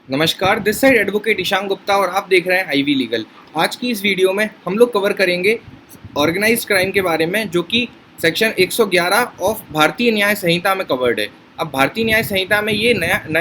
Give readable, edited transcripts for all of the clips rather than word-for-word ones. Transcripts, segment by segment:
नमस्कार, this side advocate Ishan Gupta और आप देख रहे हैं आईवी लीगल। आज की इस वीडियो में हम लोग कवर करेंगे ऑर्गेनाइज्ड क्राइम के बारे में, जो कि सेक्शन 111 ऑफ भारतीय न्याय संहिता में कवर्ड है। अब भारतीय न्याय संहिता में ये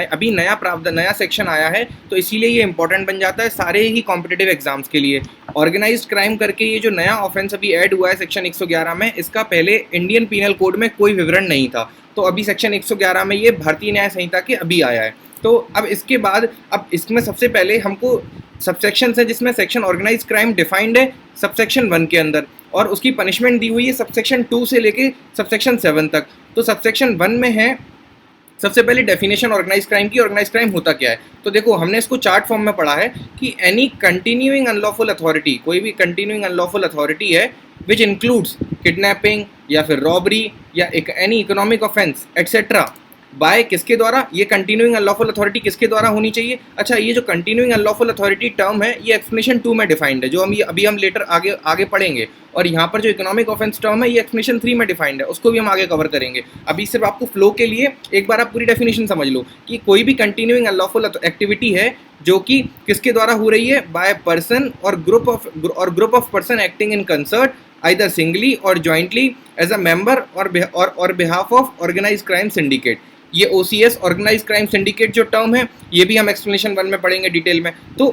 अभी नया प्रावधान, नया सेक्शन आया है, तो इसीलिए ये इंपॉर्टेंट बन जाता है सारे ही कॉम्पिटिटिव एग्जाम्स के लिए। ऑर्गेनाइज्ड क्राइम करके ये जो नया ऑफेंस अभी ऐड हुआ है सेक्शन 111 में, इसका पहले इंडियन पीनल कोड में कोई विवरण नहीं था, तो अभी सेक्शन 111 में ये भारतीय न्याय संहिता के अभी आया है। तो अब इसके बाद, अब इसमें सबसे पहले हमको सबसेक्शन है, जिसमें सेक्शन ऑर्गेनाइज क्राइम डिफाइंड है सबसेक्शन 1 के अंदर, और उसकी पनिशमेंट दी हुई है सबसेक्शन 2 से लेके सबसेक्शन 7 तक। तो सबसेक्शन 1 में है सबसे पहले डेफिनेशन ऑर्गेनाइज क्राइम की। ऑर्गेनाइज क्राइम होता क्या है, तो देखो हमने इसको चार्ट फॉर्म में पढ़ा है कि एनी कंटिन्यूइंग अनलॉफुल अथॉरिटी, कोई भी कंटिन्यूइंग अनलॉफुल अथॉरिटी है विच इंक्लूड्स किडनैपिंग या फिर रॉबरी या any economic offence etcetera by किसके द्वारा, ये कंटिन्यूइंग अनलॉफुल अथॉरिटी किसके द्वारा होनी चाहिए। अच्छा, ये जो कंटिन्यूइंग अनलॉफुल अथॉरिटी टर्म है ये एक्सप्लेनेशन 2 में डिफाइंड है, जो अभी हम लेटर आगे पढ़ेंगे। और यहाँ पर जो इकोनॉमिक ऑफेंस टर्म है ये एक्सप्लेनेशन 3 में डिफाइंड है, उसको भी हम आगे कवर करेंगे। अभी सिर्फ आपको फ्लो के लिए एक बार आप पूरी डेफिनेशन समझ लो कि कोई भी कंटिन्यूइंग अनलॉफुल एक्टिविटी है जो कि किसके द्वारा हो रही है, बाय पर्सन और group of person acting in concert either singly or jointly as a member or behalf of organized crime syndicate। ये OCS ऑर्गेनाइज क्राइम सिंडिकेट जो टर्म है ये भी हम एक्सप्लेनेशन 1 में पढ़ेंगे डिटेल में। तो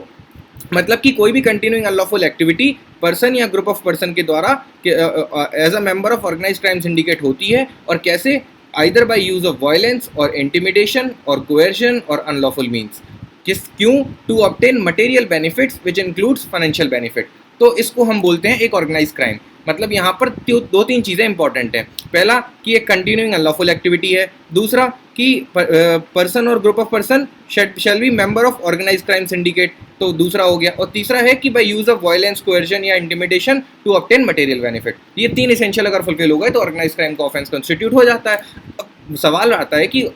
मतलब कि कोई भी कंटिन्यूइंग अनलॉफुल एक्टिविटी पर्सन या ग्रुप ऑफ पर्सन के द्वारा as a member of organise crime syndicate होती है, और कैसे, either by use of violence और इंटिमिडेशन और कोएर्शन और अनलॉफुल मीन्स, क्यों, to obtain material benefits which includes financial benefit. तो इसको हम बोलते हैं एक ऑर्गेनाइज क्राइम। मतलब यहाँ पर 2-3 चीज़ें इंपॉर्टेंट हैं। पहला कि एक कंटिन्यूइंग अनलॉफुल एक्टिविटी है, दूसरा कि पर्सन और group of person shall be member of organise crime syndicate, तो दूसरा हो गया, और तीसरा है कि by use of violence, coercion या intimidation to obtain material benefit. ये 3 एसेंशियल अगर फुलफिल हो गए तो ऑर्गेनाइज क्राइम का ऑफेंस कंस्टिट्यूट हो जाता है। अब सवाल आता है कि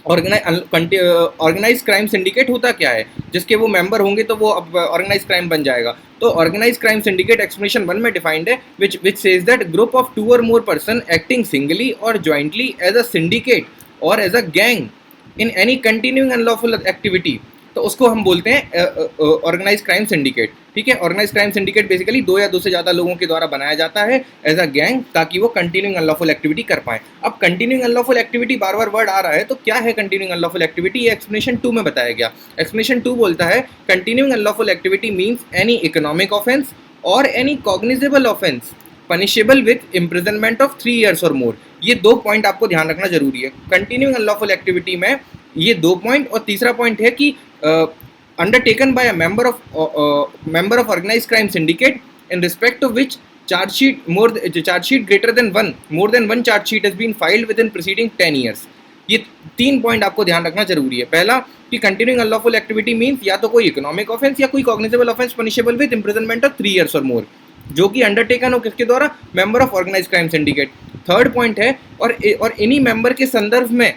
ऑर्गेनाइज क्राइम सिंडिकेट होता क्या है, जिसके वो मेंबर होंगे तो वो अब ऑर्गेनाइज क्राइम बन जाएगा। तो ऑर्गेनाइज क्राइम सिंडिकेट एक्सप्लेनेशन 1 में डिफाइंड है which says that group of 2 और मोर पर्सन एक्टिंग सिंगली और जॉइंटली एज अ सिंडिकेट और as a gang in any continuing unlawful activity, तो उसको हम बोलते हैं ऑर्गेनाइज क्राइम सिंडिकेट। ठीक है, ऑर्गेनाइज क्राइम सिंडिकेट बेसिकली 2 या 2 से ज़्यादा लोगों के द्वारा बनाया जाता है एज अ गैंग, ताकि वो कंटिन्यूइंग अनलॉफुल एक्टिविटी कर पाएं। अब कंटिन्यूइंग अनलॉफुल एक्टिविटी बार बार वर्ड आ रहा है, तो क्या है कंटिन्यूइंग अनलॉफुल एक्टिविटी, ये एक्सप्लेनेशन 2 में बताया गया। एक्सप्लेनेशन 2 बोलता है continuing unlawful activity means any economic offence और any cognizable offence punishable with imprisonment of 3 years और मोर। ये 2 पॉइंट आपको ध्यान रखना जरूरी है। कंटिन्यूइंग अनलॉफुल एक्टिविटी में ये 2 पॉइंट, और तीसरा पॉइंट है कि undertaken by a member of organized crime syndicate in respect of which charge sheet greater than more than one charge sheet has been filed within preceding 10 years। ये 3 point आपको ध्यान रखना जरूरी है। पहला कि कंटिन्यूइंग अनलॉफुल एक्टिविटी मीन्स या तो कोई इकोनॉमिक ऑफेंस या कोई cognizable offence punishable with imprisonment of 3 years और मोर, जो कि अंडरटेकन हो किसके द्वारा, member of organise crime syndicate. Third point है, और इन्हीं मेंबर के संदर्भ में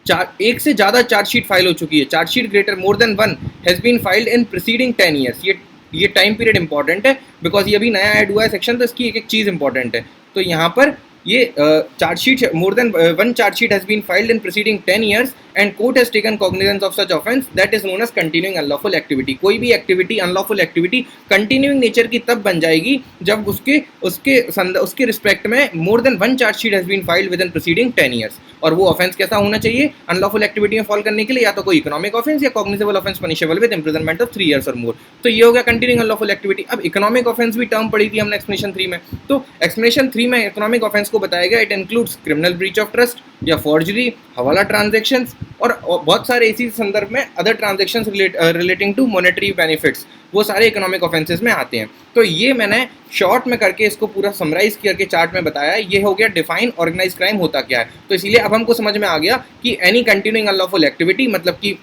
एक से ज़्यादा चार्जशीट फाइल हो चुकी है, chargesheet greater more than 1 has been filed in preceding 10 years। ये टाइम पीरियड इंपॉर्टेंट है, बिकॉज ये अभी नया ऐड हुआ है सेक्शन, तो इसकी एक एक चीज़ इंपॉर्टेंट है। तो यहाँ पर ये chargesheet more than 1 chargesheet has been filed in preceding 10 years and court has taken cognizance of such offence that is known as continuing unlawful activity. कोई भी activity, unlawful activity continuing nature की तब बन जाएगी जब उसके रिस्पेक्ट में more than 1 chargesheet has been filed within preceding 10 years। और वो ऑफेंस कैसा होना चाहिए अनलॉफुल एक्टिविटी में फॉल करने के लिए, या तो कोई इकोनॉमिक ऑफेंस या cognizable offence punishable with imprisonment of 3 years और मोर। तो ये हो गया कंटिन्यूइंग अनलॉफुल एक्टिविटी। अब इकोनॉमिक ऑफेंस भी टर्म पढ़ी थी हमने एक्सप्लेनेशन 3 में, तो एक्सप्लेनेशन 3 में इकोनॉमिक ऑफेंस को बताया गया it includes criminal breach of trust या फॉर्जरी, हवाला ट्रांजैक्शंस, और बहुत सारे इसी संदर्भ में other transactions relating to monetary benefits, वो सारे इकोनॉमिक ऑफेंसेस में आते हैं। तो ये मैंने शॉर्ट में करके इसको पूरा समराइज करके चार्ट में बताया। ये हो गया डिफाइन ऑर्गेनाइज क्राइम होता क्या है। तो इसलिए अब हमको समझ में आ गया कि एनी कंटिन्यूइंग अनलॉफुल एक्टिविटी मतलब कि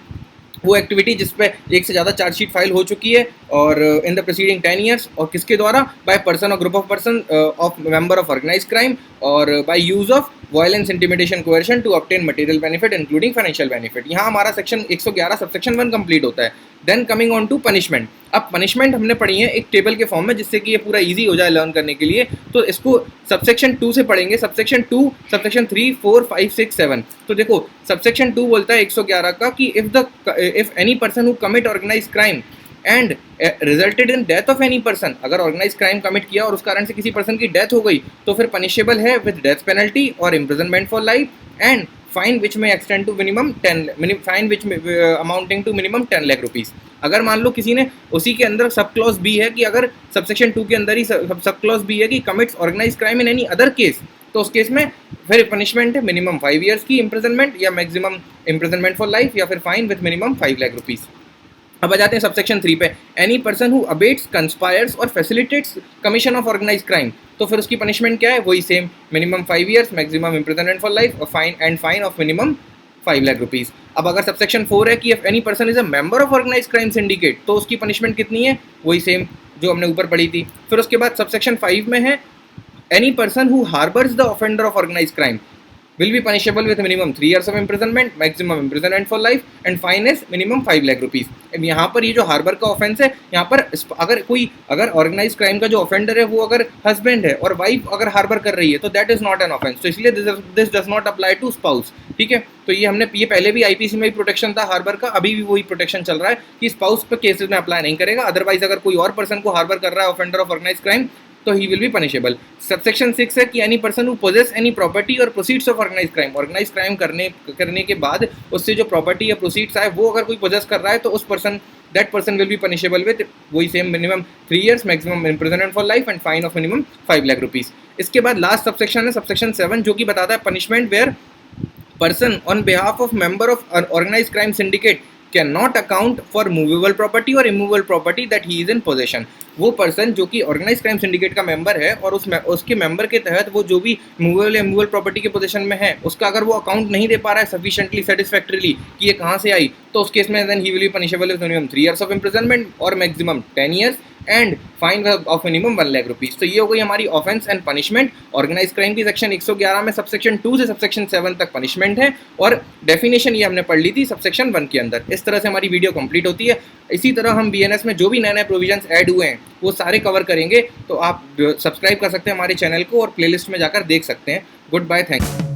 वो एक्टिविटी जिसपे एक से ज़्यादा चार्जशीट फाइल हो चुकी है और इन द प्रीसीडिंग 10 years, और किसके द्वारा, बाय पर्सन और group of person of member of organise crime, और by use of violence, intimidation, coercion to obtain material benefit including financial benefit. यहाँ हमारा सेक्शन 111 सबसेक्शन 1 कंप्लीट होता है। Then coming on to punishment. अब punishment हमने पढ़ी है एक टेबल के फॉर्म में, जिससे कि ये पूरा इजी हो जाए लर्न करने के लिए। तो इसको सबसेक्शन 2 से पढ़ेंगे, सबसेक्शन 2, सबसेक्शन 3, 4, 5, 6, 7। तो देखो सबसेक्शन 2 बोलता है 111 का कि if any person who commit organise crime and resulted in death of any person, अगर ऑर्गेनाइज क्राइम कमिट किया और उस कारण से किसी पर्सन की डेथ हो गई तो फिर पनिशेबल है विद डेथ पेनल्टी और imprisonment for life and fine which may extend to minimum 10 fine which amounting to minimum 10 lakh rupees. अगर मान लो किसी ने उसी के अंदर सब क्लॉज बी है कि अगर सबसेक्शन 2 के अंदर ही सब क्लॉज बी है कि commits organise crime in any other case, तो उस केस में फिर पनिशमेंट है मिनिमम 5 ईयर्स की इम्प्रिजनमेंट या मैक्सिमम इम्प्रिजनमेंट फॉर लाइफ या फिर fine with minimum 5 lakh rupees. अब आ जाते हैं सबसेक्शन 3 पे, any person who abets, conspires और facilitates commission of organise crime. तो फिर उसकी पनिशमेंट क्या है, वही same, minimum 5 years, maximum imprisonment for life और fine of minimum 5 lakh rupees. अब अगर सबसेक्शन 4 है कि if any person is a member of organise crime syndicate, तो उसकी पनिशमेंट कितनी है, वही सेम जो हमने ऊपर पढ़ी थी। फिर उसके बाद सबसेक्शन 5 में है any person who harbours the offender of organise crime will be punishable with minimum 3 years of imprisonment, maximum imprisonment for life and fine is minimum 5 lakh rupees. अब यहाँ पर ये जो हार्बर का ऑफेंस है, यहाँ पर अगर ऑर्गेनाइज क्राइम का जो ऑफेंडर है वो अगर हस्बैंड है और वाइफ अगर हार्बर कर रही है तो that is not an offence, तो इसलिए this does not apply to spouse. ठीक है, तो ये पहले भी आईपीसी में ही प्रोटेक्शन था हार्बर का, अभी भी वही प्रोटेक्शन चल रहा है कि स्पाउस पर केसेस में अप्लाई नहीं करेगा। अदरवाइज अगर कोई और पर्सन को हार्बर कर रहा है ऑफेंडर ऑफ ऑर्गेनाइज क्राइम तो he will be punishable. Subsection 6 है कि any person who possess any property और प्रोसीड्स ऑफ ऑर्गेनाइज क्राइम करने के बाद उससे जो प्रॉपर्टी या प्रोसीड्स आए वो अगर कोई पोजेस कर रहा है तो that person will be punishable with वही same minimum 3 years, maximum imprisonment for life and fine of minimum 5 lakh rupees. इसके बाद लास्ट सबसेक्शन है सबसेक्शन 7 जो कि बताता है punishment where person on behalf of member of organise crime syndicate cannot account for movable property और immovable property that he is in possession. वो person जो कि ऑर्गेनाइज क्राइम सिंडिकेट का मेंबर है और उसके मेंबर के तहत वो जो भी मूवेबल या इमूवेबल प्रॉपर्टी के पोजीशन में है उसका अगर वो अकाउंट नहीं दे पा रहा है सफिशिएंटली सेटिस्फैक्टरीली कि ये कहाँ से आई, तो उस केस में then he will be punishable with minimum 3 years of imprisonment और maximum 10 years and fine of minimum 1 lakh rupees. तो ये हो गई हमारी offence and punishment. Organise crime की सेक्शन 111 में सबसेक्शन 2 से सबसेक्शन 7 तक पनिशमेंट है और डेफिनेशन ये हमने पढ़ ली थी सबसेक्शन 1 के अंदर। इस तरह से हमारी वीडियो कंप्लीट होती है। इसी तरह हम बीएनएस में जो भी नए नए प्रोविजंस ऐड हुए हैं वो सारे कवर करेंगे, तो आप सब्सक्राइब कर सकते हैं हमारे चैनल को और प्लेलिस्ट में जाकर देख सकते हैं। Good bye, thanks.